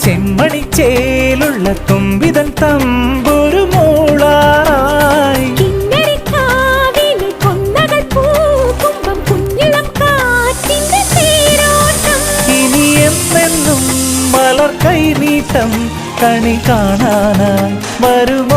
ചെമ്മണിച്ചേലുള്ള തുമ്പിതൻ തമ്പുരു മൂളാറായി ഇനി എന്നെന്നും മലർ കൈനീട്ടം കണി കാണാനായി വരുമോ